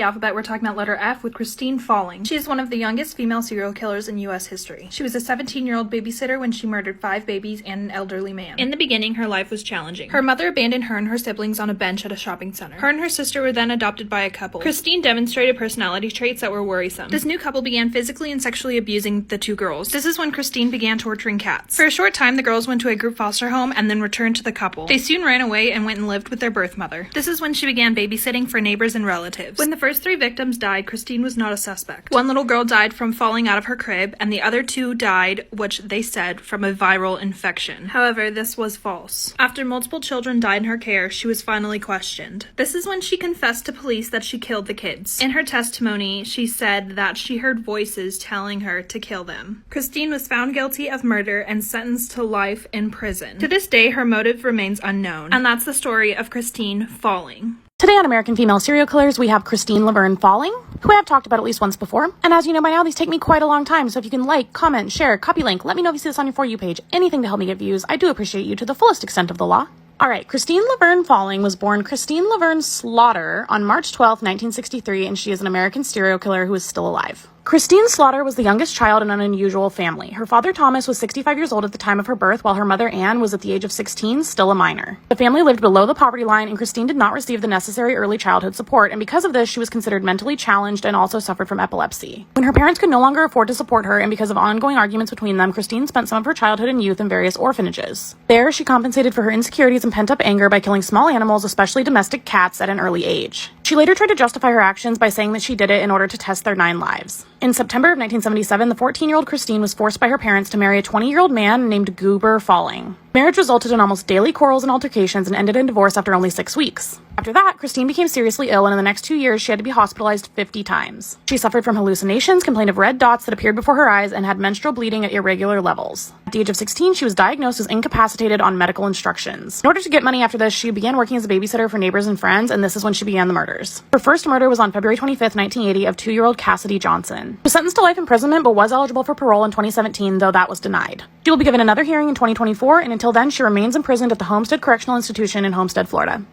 alphabet, we're talking about letter F with Christine Falling. She is one of the youngest female serial killers in U.S. history. She was a 17-year-old babysitter when she murdered 5 babies and an elderly man. In the beginning, her life was challenging. Her mother abandoned her and her siblings on a bench at a shopping center. Her and her sister were then adopted by a couple. Christine demonstrated personality traits that were worrisome. This new couple began physically and sexually abusing the 2 girls. This is when Christine began torturing cats. For a short time, the girls went to a group foster home and then returned to the couple. They soon ran away and went and lived with their birth mother. This is when she began babysitting for neighbors and relatives. When the first 3 victims died, Christine was not a suspect. One little girl died from falling out of her crib, and the other 2 died, which they said, from a viral infection. However, this was false. After multiple children died in her care, she was finally questioned. This is when she confessed to police that she killed the kids. In her testimony, she said that she heard voices telling her to kill them. Christine was found guilty of murder and sentenced to life in prison. To this day, her motive remains unknown. And that's the story of Christine Falling. Today on American Female Serial Killers, we have Christine Laverne Falling, who I have talked about at least once before. And as you know by now, these take me quite a long time. So if you can like, comment, share, copy link, let me know if you see this on your For You page. Anything to help me get views. I do appreciate you to the fullest extent of the law. Alright, Christine Laverne Falling was born Christine Laverne Slaughter on March 12, 1963, and she is an American serial killer who is still alive. Christine Slaughter was the youngest child in an unusual family. Her father, Thomas, was 65 years old at the time of her birth, while her mother, Anne, was at the age of 16, still a minor. The family lived below the poverty line, and Christine did not receive the necessary early childhood support, and because of this, she was considered mentally challenged and also suffered from epilepsy. When her parents could no longer afford to support her, and because of ongoing arguments between them, Christine spent some of her childhood and youth in various orphanages. There, she compensated for her insecurities and pent-up anger by killing small animals, especially domestic cats, at an early age. She later tried to justify her actions by saying that she did it in order to test their 9 lives. In September of 1977, the 14-year-old Christine was forced by her parents to marry a 20-year-old man named Goober Falling. Marriage resulted in almost daily quarrels and altercations and ended in divorce after only 6 weeks. After that, Christine became seriously ill, and in the next 2 years, she had to be hospitalized 50 times. She suffered from hallucinations, complained of red dots that appeared before her eyes, and had menstrual bleeding at irregular levels. At the age of 16, she was diagnosed as incapacitated on medical instructions. In order to get money after this, she began working as a babysitter for neighbors and friends, and this is when she began the murders. Her first murder was on February 25, 1980, of 2-year-old Cassidy Johnson. She was sentenced to life imprisonment, but was eligible for parole in 2017, though that was denied. She will be given another hearing in 2024, and until then, she remains imprisoned at the Homestead Correctional Institution in Homestead, Florida.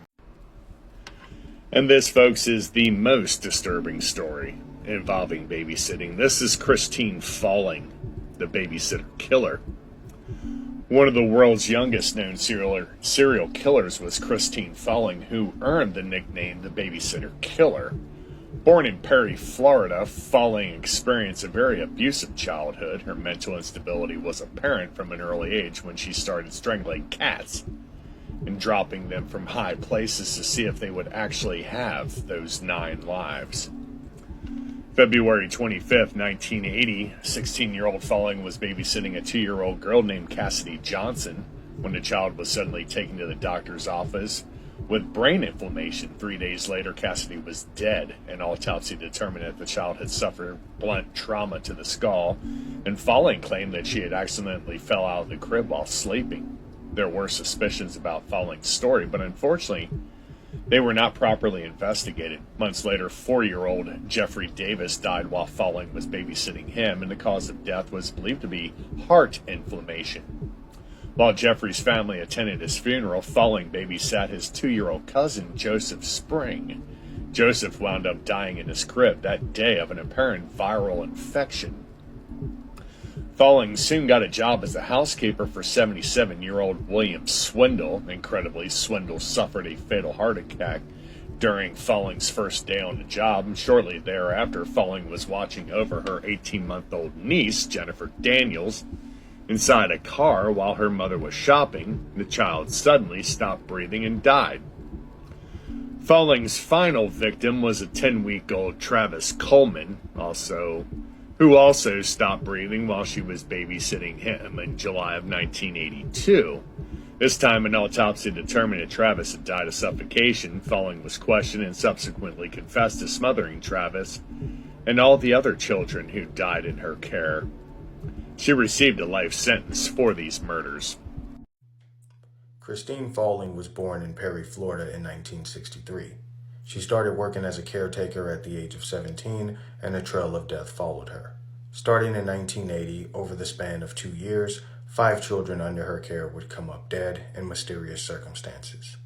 And this, folks, is the most disturbing story involving babysitting. This is Christine Falling, the babysitter killer. One of the world's youngest known serial killers was Christine Falling, who earned the nickname the babysitter killer. Born in Perry, Florida, Falling experienced a very abusive childhood. Her mental instability was apparent from an early age when she started strangling cats and dropping them from high places to see if they would actually have those 9 lives. February 25th, 1980, 16-year-old Falling was babysitting a 2-year-old girl named Cassidy Johnson when the child was suddenly taken to the doctor's office with brain inflammation. 3 days later, Cassidy was dead. An autopsy determined that the child had suffered blunt trauma to the skull, and Falling claimed that she had accidentally fell out of the crib while sleeping. There were suspicions about Falling's story, but unfortunately, they were not properly investigated. Months later, 4-year-old Jeffrey Davis died while Falling was babysitting him, and the cause of death was believed to be heart inflammation. While Jeffrey's family attended his funeral, Falling babysat his 2-year-old cousin, Joseph Spring. Joseph wound up dying in his crib that day of an apparent viral infection. Falling soon got a job as a housekeeper for 77-year-old William Swindle. Incredibly, Swindle suffered a fatal heart attack during Falling's first day on the job, and shortly thereafter, Falling was watching over her 18-month-old niece, Jennifer Daniels, inside a car while her mother was shopping. The child suddenly stopped breathing and died. Falling's final victim was a 10-week-old Travis Coleman, who also stopped breathing while she was babysitting him in July of 1982. This time, an autopsy determined that Travis had died of suffocation. Falling was questioned and subsequently confessed to smothering Travis and all the other children who died in her care. She received a life sentence for these murders. Christine Falling was born in Perry, Florida in 1963. She started working as a caretaker at the age of 17, and a trail of death followed her. Starting in 1980, over the span of 2 years, 5 children under her care would come up dead in mysterious circumstances.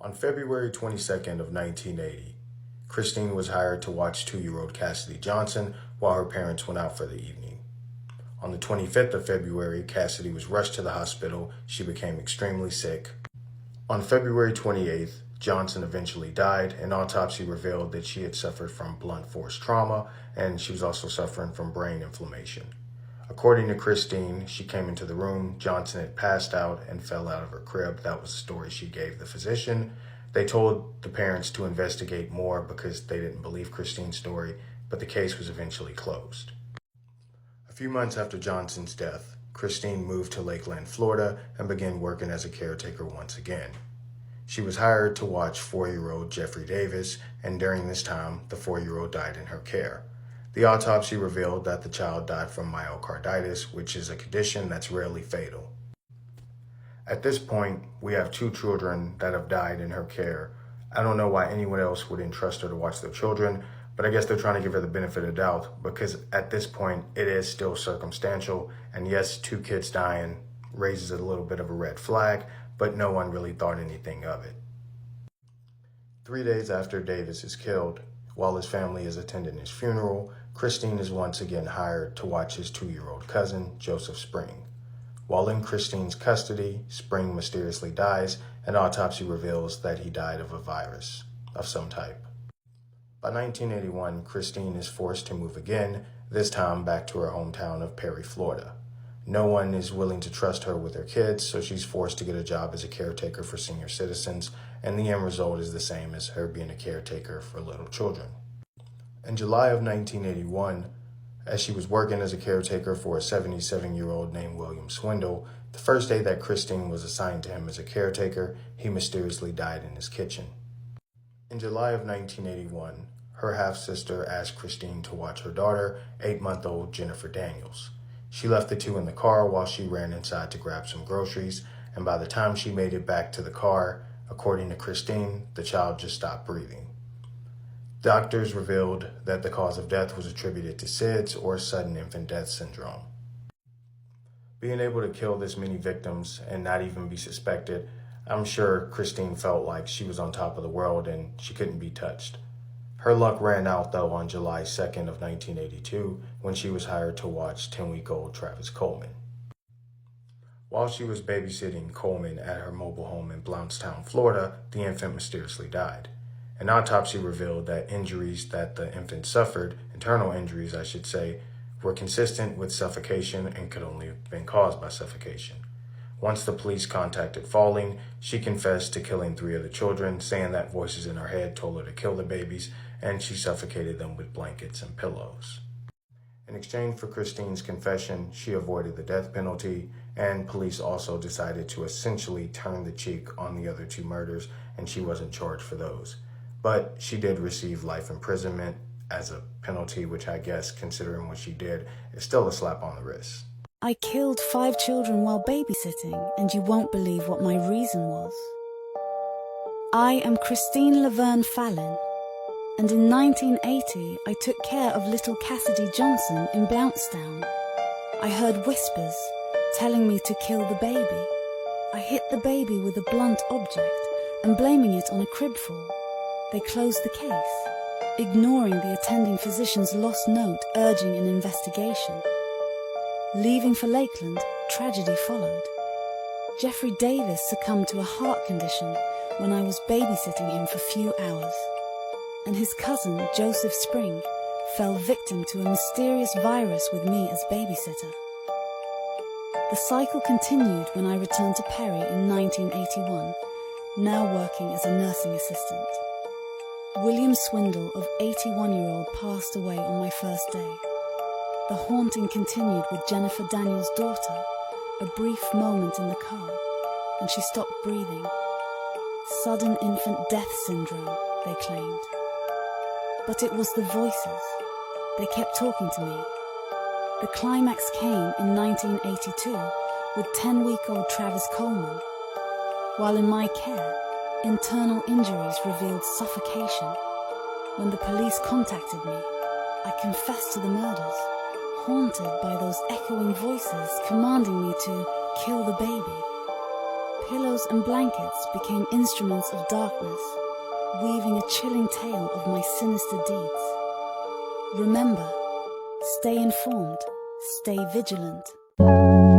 On February 22nd of 1980, Christine was hired to watch 2-year-old Cassidy Johnson while her parents went out for the evening. On the 25th of February, Cassidy was rushed to the hospital. She became extremely sick. On February 28th, Johnson eventually died. An autopsy revealed that she had suffered from blunt force trauma, and she was also suffering from brain inflammation. According to Christine, she came into the room. Johnson had passed out and fell out of her crib. That was the story she gave the physician. They told the parents to investigate more because they didn't believe Christine's story, but the case was eventually closed. A few months after Johnson's death, Christine moved to Lakeland, Florida, and began working as a caretaker once again. She was hired to watch 4-year-old Jeffrey Davis, and during this time, the 4-year-old died in her care. The autopsy revealed that the child died from myocarditis, which is a condition that's rarely fatal. At this point, we have 2 children that have died in her care. I don't know why anyone else would entrust her to watch their children, but I guess they're trying to give her the benefit of the doubt because at this point, it is still circumstantial. And yes, 2 kids dying raises a little bit of a red flag, but no one really thought anything of it. 3 days after Davis is killed, while his family is attending his funeral, Christine is once again hired to watch his 2-year-old cousin, Joseph Spring. While in Christine's custody, Spring mysteriously dies. An autopsy reveals that he died of a virus of some type. By 1981, Christine is forced to move again, this time back to her hometown of Perry, Florida. No one is willing to trust her with her kids, so she's forced to get a job as a caretaker for senior citizens, and the end result is the same as her being a caretaker for little children. In July of 1981, as she was working as a caretaker for a 77-year-old named William Swindle, the first day that Christine was assigned to him as a caretaker, he mysteriously died in his kitchen. In July of 1981, her half-sister asked Christine to watch her daughter, 8-month-old Jennifer Daniels. She left the 2 in the car while she ran inside to grab some groceries, and by the time she made it back to the car, according to Christine, the child just stopped breathing. Doctors revealed that the cause of death was attributed to SIDS, or sudden infant death syndrome. Being able to kill this many victims and not even be suspected, I'm sure Christine felt like she was on top of the world and she couldn't be touched. Her luck ran out, though, on July 2nd of 1982 when she was hired to watch 10-week-old Travis Coleman. While she was babysitting Coleman at her mobile home in Blountstown, Florida, the infant mysteriously died. An autopsy revealed that injuries that the infant suffered, internal injuries I should say, were consistent with suffocation and could only have been caused by suffocation. Once the police contacted Falling, she confessed to killing 3 of the children, saying that voices in her head told her to kill the babies, and she suffocated them with blankets and pillows. In exchange for Christine's confession, she avoided the death penalty, and police also decided to essentially turn the cheek on the other 2 murders, and she wasn't charged for those. But she did receive life imprisonment as a penalty, which I guess, considering what she did, is still a slap on the wrist. I killed 5 children while babysitting, and you won't believe what my reason was. I am Christine Laverne Fallon, and in 1980 I took care of little Cassidy Johnson in Blountstown. I heard whispers telling me to kill the baby. I hit the baby with a blunt object and blaming it on a crib fall. They closed the case, ignoring the attending physician's lost note urging an investigation. Leaving for Lakeland, tragedy followed. Jeffrey Davis succumbed to a heart condition when I was babysitting him for few hours, and his cousin, Joseph Spring, fell victim to a mysterious virus with me as babysitter. The cycle continued when I returned to Perry in 1981, now working as a nursing assistant. William Swindle, of 81-year-old, passed away on my first day. The haunting continued with Jennifer Daniels' daughter, a brief moment in the car, and she stopped breathing. Sudden infant death syndrome, they claimed. But it was the voices. They kept talking to me. The climax came in 1982 with 10-week-old Travis Coleman. While in my care, internal injuries revealed suffocation. When the police contacted me, I confessed to the murders, haunted by those echoing voices commanding me to kill the baby. Pillows and blankets became instruments of darkness. weaving a chilling tale of my sinister deeds. Remember, stay informed, stay vigilant.